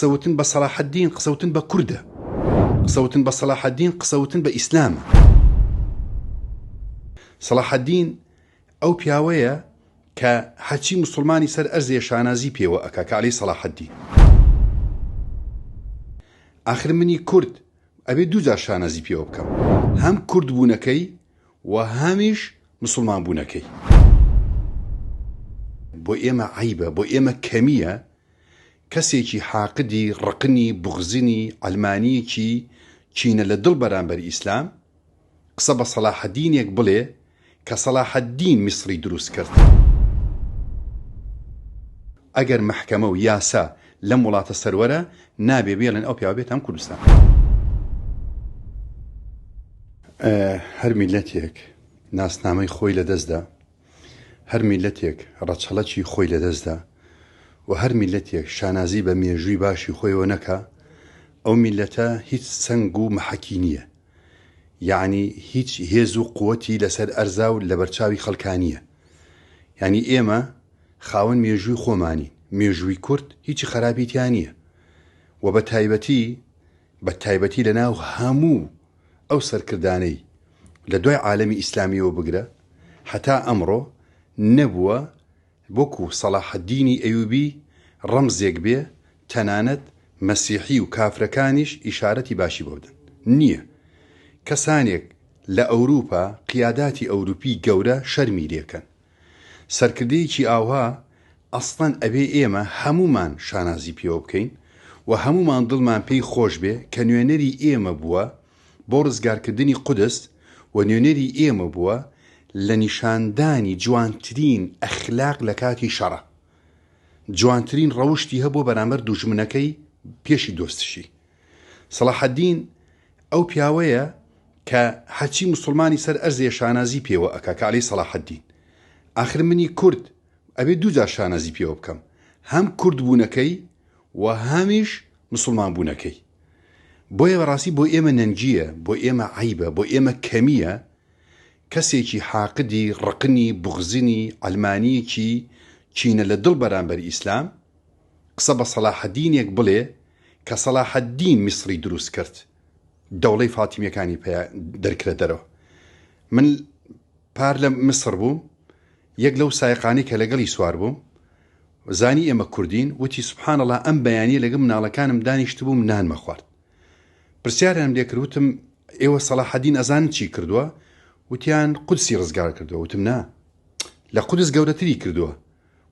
قسەوتن بە صلاح الدین قسەوتن بە کوردە، قسەوتن بە صلاح الدین قسەوتن بە ئیسلامە. صلاح الدین ئەو پیاوەیە کە هەچی مسلمانی سەر ئەرزێ شانازی پێوە ئەکا کە عەلەی صلاح الدین. ئاخر منی کورد ئەبێ دووجار شانازی پێوە بکەم، هەم کورد بوونەکەی و هەمیش مسلمان بوونەکەی. بۆ ئێمە عیبە، بۆ ئێمە کەمیە کەسێکی حاقدی ڕقنی بغزنی ئەلمانیەکی چینە لە دڵ بەرامبەر ئیسلام قسە بە صلاح الدینێک بڵێ کە صلاح الدین میسری دروست کرد. ئەگەر محکەمە و یاسا لەم وڵاتە سەروەرە نابێ بێڵێن ئەو پیاوە بێت هەم کوردستان. هەر میلەتێک ناسنامەی خۆی لەدەستدا، هەر میلەتێک ڕەچەڵەکی خۆی لەدەستدا و هەر میلەتێک شانازی بە مێژووی باشی خۆیەوە نەکا، ئەو میلەتە هیچ سەنگ و محەکی نییە، یعنی هیچ هێز و قووەتی لەسەر ئەرزا و لە بەرچاوی خەڵکانیە. یعنی ئێمە خاوەن مێژووی خۆمانین، مێژووی کورد هیچی خراپیتیان نییە و بە تایبەتی لە ناو هەموو ئەو سەرکردانەی لە دوای عالەمی ئیسلامیەوە بگرە هەتا ئەمڕۆ نەبووە بۆکو صلاح الدینی ئەیوبی ڕەمزێک بێ تەنانەت مەسیحی و کافرەکانیش ئیشارەتی باشی بۆ بدەن. نییە. کەسانێک لە ئەوروپا قیاداتی ئەوروپی گەورە شەرمی لێکەن. سەرکردەیەکی ئاوها ئەسڵەن ئەبێ ئێمە هەمومان شانازی پێوە بکەین و هەمومان دڵمان پێی خۆش بێ کە نوێنەری ئێمە بووە بۆ ڕزگارکردنی قودس و نوێنەری ئێمە بووە لە نیشاندانی جوانترین ئەخلاق لە کاتی شەڕە، جوانترین ڕەوشتی هەبوو بەرامبەر دوژمنەکەی پێشی دۆستشی. صلاح الدین ئەو پیاوەیە کە هەچی مسلمانی سەر ئەرزێ شانازی پێوە ئەکا کە عەلەی صلاح الدین. ئاخر منی کورد ئەبێ دووجار شانازی پێوە بکەم، هەم کورد بوونەکەی و هەمیش مسلمان بوونەکەی. بۆیە بەڕاستی بۆ ئێمە نەنجیە، بۆ ئێمە عیبە، بۆ ئێمە کەمیە کەسێکی حاقدی ڕقنی بغزنی ئەلمانیەکی چینە لە دڵ بەرامبەر ئیسلام قسە بە صلاح الدینێک بڵێ کە صلاح الدین میسری دروست کرد، دەوڵەی فاتیمیەکانی پێ دەرکرە دەرەوە. من پار لە مسر بووم، یەک لەو سایقانی کە لەگەڵی سوار بووم زانی ئێمە کوردین، وتی سوبحان الله ئەم بەیانیە لەگەڵ مناڵەکانم دانیشت بووم نانمە خوارد. پرسیارم لێ کرد، وتم ئێوە صلاح الدین ئەزانن چی کردووە؟ وتیان قودسی ڕزگار کردووە. وتم نا، لە قودس گەورەتری کردووە.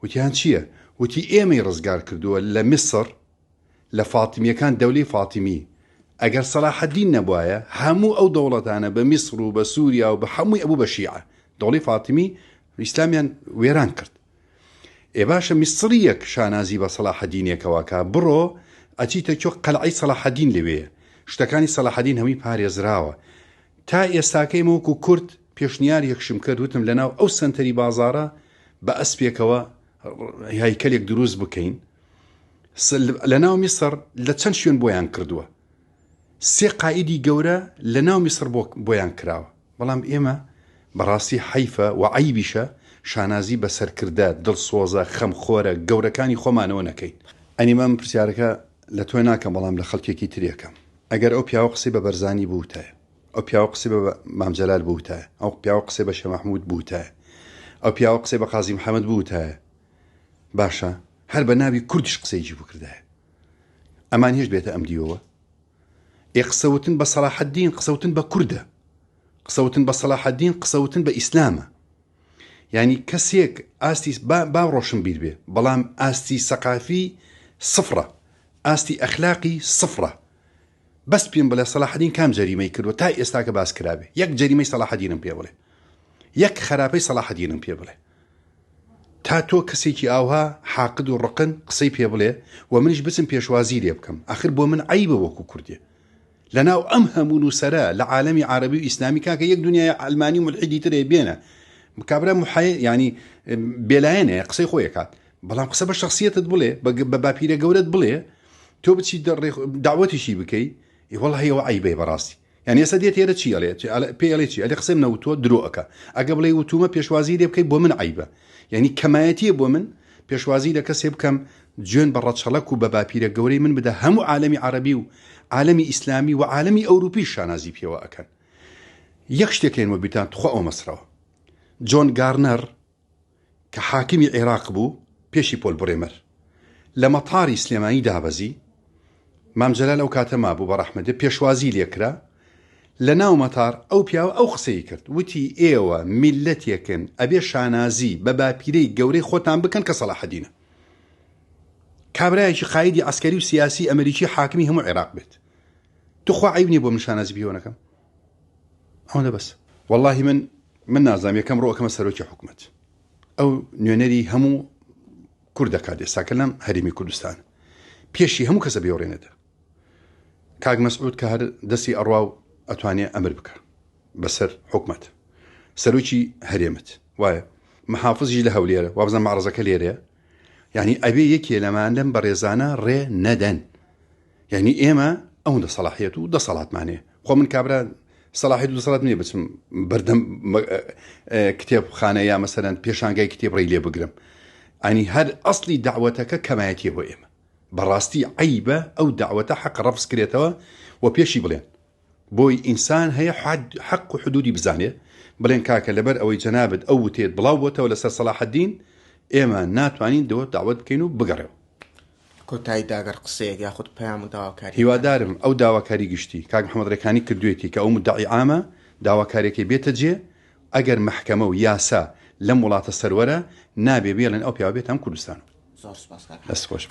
وتیان چییە؟ وتی ئێمەی ڕزگار کردووە لە میسر لە فاتیمیەکان دەولەی فاتیمی. ئەگەر صلاح الدین نەبوایە هەموو ئەو دەوڵەتانە بە میسر و بە سووریا و بە هەمووی ئەبوو بە شیعە، دەوڵەی فاتیمی ئیسلامیان وێران کرد. ئێ باشە میسریەک شانازی بە صلاح الدینێکەوەکە بڕۆ ئەچیتە چۆ قەلعەی صلاح الدین لەوەیە، شتەکانی صلاح الدین هەمووی پارێزراوە. تا ئێستاکەی مەوەکو کورد پێشنیار یەکشم کرد، وتم لەناو ئەو سنتەری بازارە بە ئەسپێکەوە هایکەلێک دروست بکەین. لەناو میسر لە چەند شوێن بۆیان کردووە، 3 قائیدی گەورە لەناو میسر بۆیان کراوە. بەڵام ئێمە بەڕاستی حیفە و عیبیشە شانازی بە سەرکردە دڵسۆزە خەمخۆرە گەورەکانی خۆمانەوە نەکەین. ئەنیمە من پرسیارەکە لە تۆی ناکەم، بەڵام لە خەڵکێکی ترێکەم. ئەگەر ئەو پیاوە قسەی بە بەرزانی بووتایە، ئەو پیاوە قسەی بە مام جەلال بووتایە، ئەو پیاوە قسەی بە شێخ مەحموود بووتایە، ئەو پیاوە قسەی بە قازی محەممەد بووتایە، باشە هەر بە ناوی کوردیش قسەیجی بکردایە، ئەمان هێش بێتە ئەم دیوەوە. قسەوتن بە صلاح الدین قسەوتن بە کوردە، قسەوتن بە صلاح الدین قسەوتن بە ئیسلامە. یعنی کەسێک ئاستی با ڕۆشن بیر بێ، بەڵام ئاستی سەقافی سفرە، ئاستی ئەخلاقی سفرە. بەس پێم بڵێ صلاح الدین کام جەریمەی کردووە تا ئێستاکە باس کرابێ، یەک جەریمەی صلاح الدینم پێ بڵێ، یەک خراپەی صلاح الدینم پێ بڵێ. تا تۆ کەسێکی ئاوها حاقد و ڕقن قسەی پێ بڵێ و منیش بچم پێشوازی لێ بکەم. ئاخر بۆ من عیبە وەکو کوردێ لەناو ئەم هەموو نووسەرە لە عالەمی عەرەبی و ئیسلامی کاکە یەک دنیای ئەلمانی و ملحیدی ترێ بێنە مکابرا ینی بێلایەنەیە قسەی خۆی کات، بەڵام قسە بە شخصیەتت بڵێ، بە باپیرە گەورەت بڵێ، تۆ بچی داوەتیشی بکەی، وەڵڵا هەیەوە عیبەیە بەڕاستی. یعنی ئێستا دێت ئێرە چی ئەڵێ پێڵێ چی ئەلێ قسەم نەوتووە درۆەکە، ئەگە بڵێ وتومە پێشوازی لێ بکەی بۆ من عیبە. یعنی کەمایەتیە بۆ من پێشوازی لە کەسێ بکەم جوێن بە ڕەچەڵەک و بە باپیرە گەورەی من بدە هەموو عالەمی عەرەبی و عالەمی ئیسلامی و عالەمی ئەوروپی شانازی پێوە ئەکەن. یەک شتێکێنوە بیتان تخوا ئەو مەسرەوە. جۆن گارنەر کە حاکمی عێراق بوو پێشی پۆل بڕێمەر لە مەتاری سلێمانی دابەزی، مام جەلال ئەو کاتە مابوو بە ڕەحمەتە پێشوازی لێکرا لە ناو مەتار ئەو پیاوە ئەو قسەی کرد، وتی ئێوە میلەتێکن ئەبێ شانازی بە باپیرەی گەورەی خۆتان بکەن کە سەلاحەدینە. کابرایەکی قایدی عسکەری و سیاسی ئەمریکی حاکمی هەموو عێراق بێت. توخوا عیب نییە بۆ من شانازی پێوە نەکەم. ئەوەندە بەس. وەڵڵاهی من نازانم یەکەم ڕۆکەمە سەرۆکی حکومەت. ئەو نوێنەری هەموو کوردەکات ئێستا کە لەم هەرێمی کوردستان پێشی هەموو کەسە بێوڕێنەدا. کاک مەسعود کە هەر دەستی ئەڕوا و ئەتوانێ ئەمر بکە بەسەر حکومەت، سەرۆکی هەرێمت وایە، محافزی لە هەولێرە، وابزان معرەزەکە لێرەیە، یعنی ئەبێ یەکێ لەمان لەم بەڕێزانە ڕێ نەدەن. یعنی ئێمە ئەوەندە سەلاحیەت و دەسەڵاتمانەیە. خۆ من کابرا سەلاحیەت و دەسەڵات نییە بچم بەردەم کتێبخانە یا مەسەرەن پێشانگای کتێب ڕێی لێ بگرم. ئەنی هەر ئەسڵی داوەتەکە کەمایەتیە بۆ ئێمە. بەڕاستی عیبە ئەو داوەتە حەق ڕەفز کرێتەوە و پێشی بڵێن بۆی ئینسان هەیە حەق و حدودی بزانێ، بڵێن کاکە لەبەر ئەوەی جەنابەت ئەو وتێت بڵاو بۆتەوە لەسەر سەلاحەدین ئێمە ناتوانین داوەت بکەین و بگەڕێەوە. کۆتایی داگەر قسەیەک یاخود پەیام و داواکاری هیوادارم ئەو داواکاری گشتی کاک محەممەد ڕێکانی کردوێتی کە ئەو مدعی عامە داواکارێکی بێتە جێ، ئەگەر مەحکەمە و یاسا لەم وڵاتە سەروەرە نابێ بێڵێن ئەو پیاوە بێت هەم کوردستان. زۆر سپاس. دەست خۆش.